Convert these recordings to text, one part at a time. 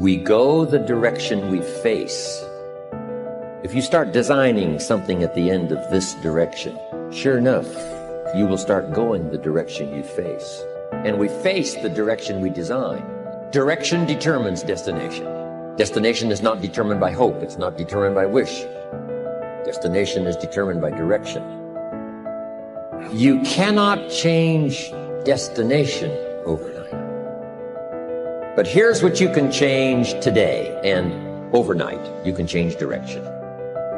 We go the direction we face. If you start designing something at the end of this direction, sure enough, you will start going the direction you face. And we face the direction we design. Direction determines destination. Destination is not determined by hope. It's not determined by wish. Destination is determined by direction. You cannot change destination overnight. But here's what you can change today, and overnight, you can change direction.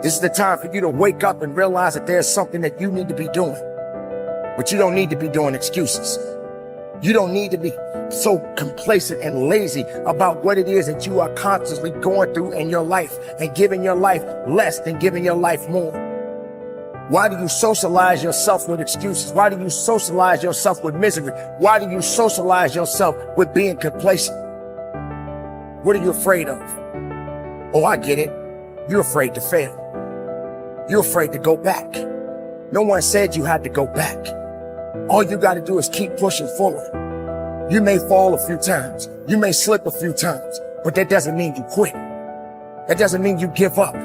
This is the time for you to wake up and realize that there's something that you need to be doing. But you don't need to be doing excuses. You don't need to be so complacent and lazy about what it is that you are constantly going through in your life and giving your life less than giving your life more. Why do you socialize yourself with excuses? Why do you socialize yourself with misery? Why do you socialize yourself with being complacent? What are you afraid of? Oh, I get it. You're afraid to fail. You're afraid to go back. No one said you had to go back. All you got to do is keep pushing forward. You may fall a few times. You may slip a few times, but that doesn't mean you quit. That doesn't mean you give up.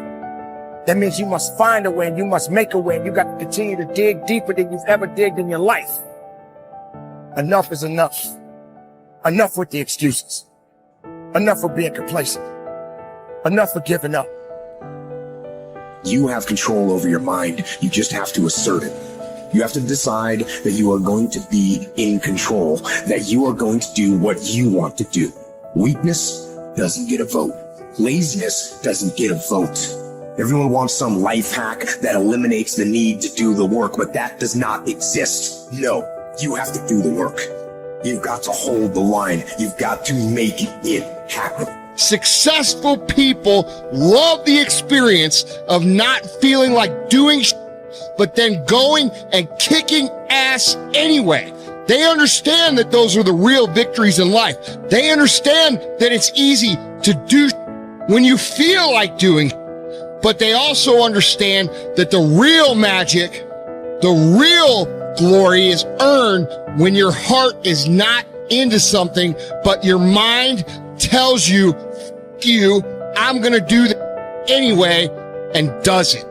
That means you must find a way and you must make a way. And you got to continue to dig deeper than you've ever digged in your life. Enough is enough. Enough with the excuses. Enough for being complacent. Enough for giving up. You have control over your mind. You just have to assert it. You have to decide that you are going to be in control, that you are going to do what you want to do. Weakness doesn't get a vote. Laziness doesn't get a vote. Everyone wants some life hack that eliminates the need to do the work, but that does not exist. No, you have to do the work. You've got to hold the line. You've got to make it happen. Successful people love the experience of not feeling like doing shit, but then going and kicking ass anyway. They understand that those are the real victories in life. They understand that it's easy to do when you feel like doing, but they also understand that the real magic, the real glory is earned when your heart is not into something, but your mind tells you, F you, I'm gonna do that anyway, and does it.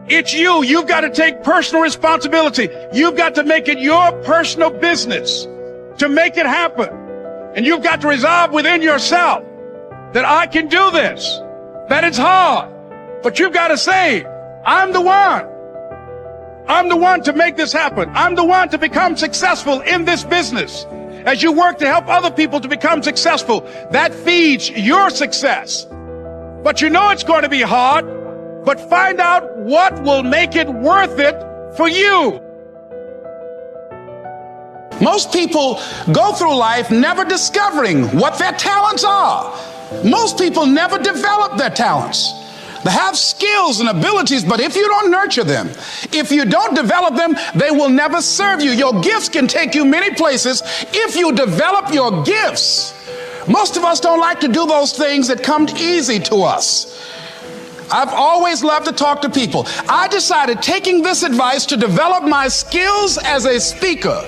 It's you. You've got to take personal responsibility. You've got to make it your personal business to make it happen. And you've got to resolve within yourself that I can do this, that it's hard, but you've got to say, I'm the one. I'm the one to make this happen. I'm the one to become successful in this business. As you work to help other people to become successful, that feeds your success. But you know it's going to be hard, but find out what will make it worth it for you. Most people go through life never discovering what their talents are. Most people never develop their talents. They have skills and abilities, but if you don't nurture them, if you don't develop them, they will never serve you. Your gifts can take you many places if you develop your gifts. Most of us don't like to do those things that come easy to us. I've always loved to talk to people. I decided, taking this advice, to develop my skills as a speaker.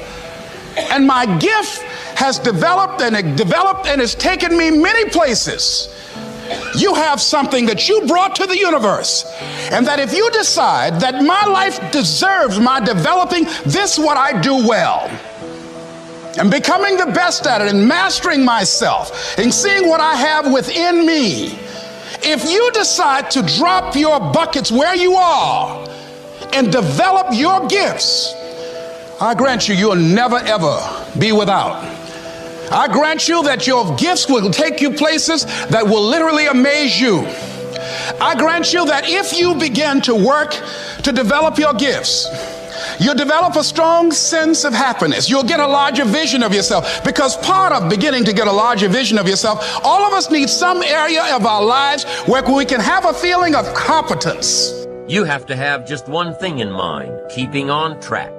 And my gift has developed and it's taken me many places. You have something that you brought to the universe, and that if you decide that my life deserves my developing this, what I do well, and becoming the best at it, and mastering myself, and seeing what I have within me, if you decide to drop your buckets where you are and develop your gifts, I grant you, you'll never ever be without. I grant you that your gifts will take you places that will literally amaze you. I grant you that if you begin to work to develop your gifts, you'll develop a strong sense of happiness. You'll get a larger vision of yourself, because part of beginning to get a larger vision of yourself, all of us need some area of our lives where we can have a feeling of competence. You have to have just one thing in mind: keeping on track.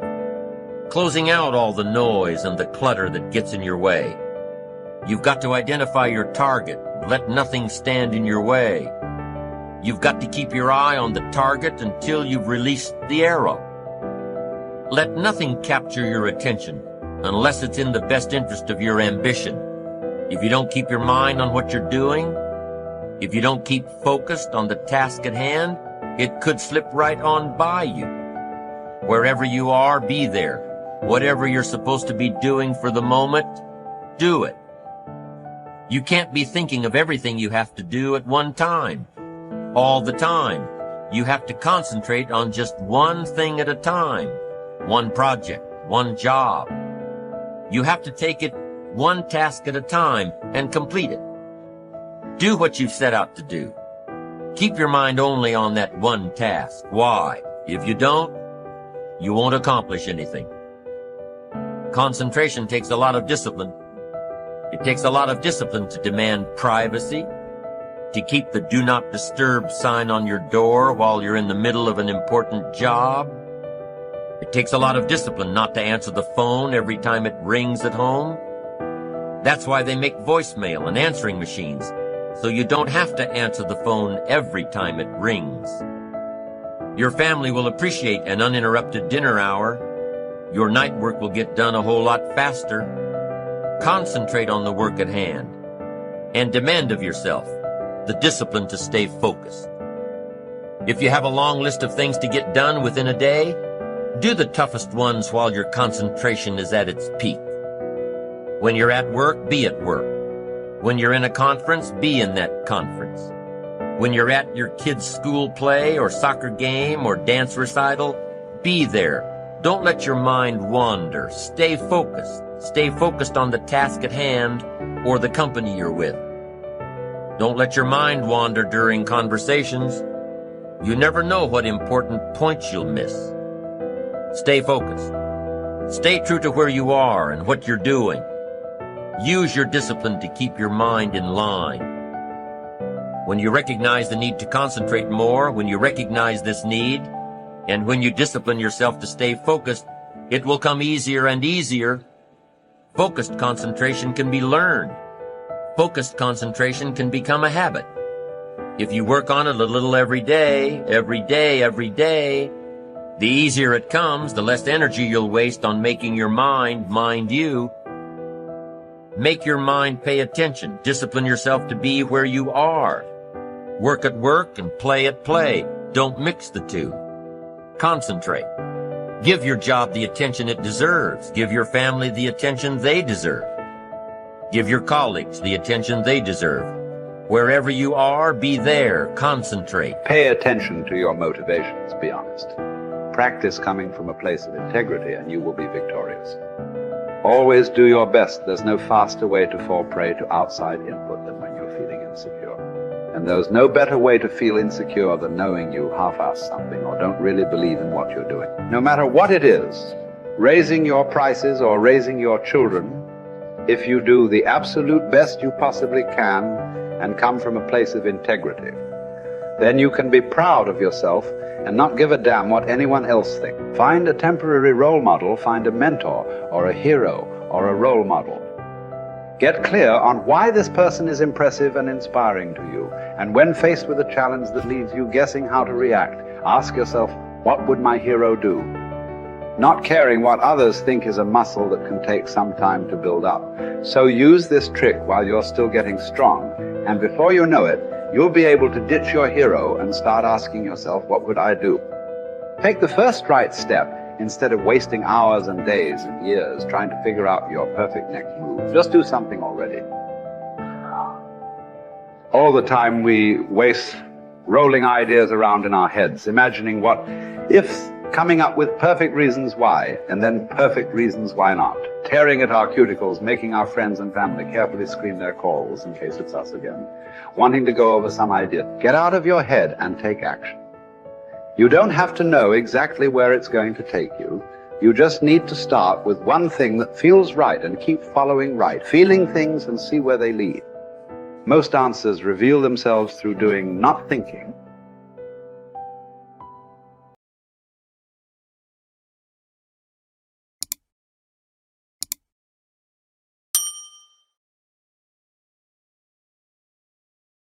Closing out all the noise and the clutter that gets in your way. You've got to identify your target. Let nothing stand in your way. You've got to keep your eye on the target until you've released the arrow. Let nothing capture your attention unless it's in the best interest of your ambition. If you don't keep your mind on what you're doing, If you don't keep focused on the task at hand, it could slip right on by you. Wherever you are, be there. Whatever you're supposed to be doing for the moment, do it. You can't be thinking of everything you have to do at one time, all the time. You have to concentrate on just one thing at a time, one project, one job. You have to take it one task at a time and complete it. Do what you've set out to do. Keep your mind only on that one task. Why? If you don't, you won't accomplish anything. Concentration takes a lot of discipline. It takes a lot of discipline to demand privacy, to keep the do not disturb sign on your door while you're in the middle of an important job. It takes a lot of discipline not to answer the phone every time it rings at home. That's why they make voicemail and answering machines, so you don't have to answer the phone every time it rings. Your family will appreciate an uninterrupted dinner hour. Your night work will get done a whole lot faster. Concentrate on the work at hand and demand of yourself the discipline to stay focused. If you have a long list of things to get done within a day, do the toughest ones while your concentration is at its peak. When you're at work, be at work. When you're in a conference, be in that conference. When you're at your kid's school play or soccer game or dance recital, be there. Don't let your mind wander. Stay focused. Stay focused on the task at hand or the company you're with. Don't let your mind wander during conversations. You never know what important points you'll miss. Stay focused. Stay true to where you are and what you're doing. Use your discipline to keep your mind in line. When you recognize the need to concentrate more, when you recognize this need, and when you discipline yourself to stay focused, it will come easier and easier. Focused concentration can be learned. Focused concentration can become a habit. If you work on it a little every day, the easier it comes, the less energy you'll waste on making your mind you. Make your mind pay attention. Discipline yourself to be where you are. Work at work and play at play. Don't mix the two. Concentrate. Give your job the attention it deserves. Give your family the attention they deserve. Give your colleagues the attention they deserve. Wherever you are, be there. Concentrate. Pay attention to your motivations, be honest. Practice coming from a place of integrity and you will be victorious. Always do your best. There's no faster way to fall prey to outside input than when you're feeling insecure. And there's no better way to feel insecure than knowing you half-ass something or don't really believe in what you're doing. No matter what it is, raising your prices or raising your children, if you do the absolute best you possibly can and come from a place of integrity, then you can be proud of yourself and not give a damn what anyone else thinks. Find a temporary role model, find a mentor or a hero or a role model. Get clear on why this person is impressive and inspiring to you. And when faced with a challenge that leaves you guessing how to react, ask yourself, what would my hero do? Not caring what others think is a muscle that can take some time to build up. So use this trick while you're still getting strong, and before you know it, you'll be able to ditch your hero and start asking yourself, what would I do? Take the first right step instead of wasting hours and days and years trying to figure out your perfect next move. Just do something already. All the time we waste rolling ideas around in our heads, imagining what if, coming up with perfect reasons why, and then perfect reasons why not. Tearing at our cuticles, making our friends and family carefully screen their calls in case it's us again. Wanting to go over some idea. Get out of your head and take action. You don't have to know exactly where it's going to take you. You just need to start with one thing that feels right and keep following right, feeling things and see where they lead. Most answers reveal themselves through doing, not thinking.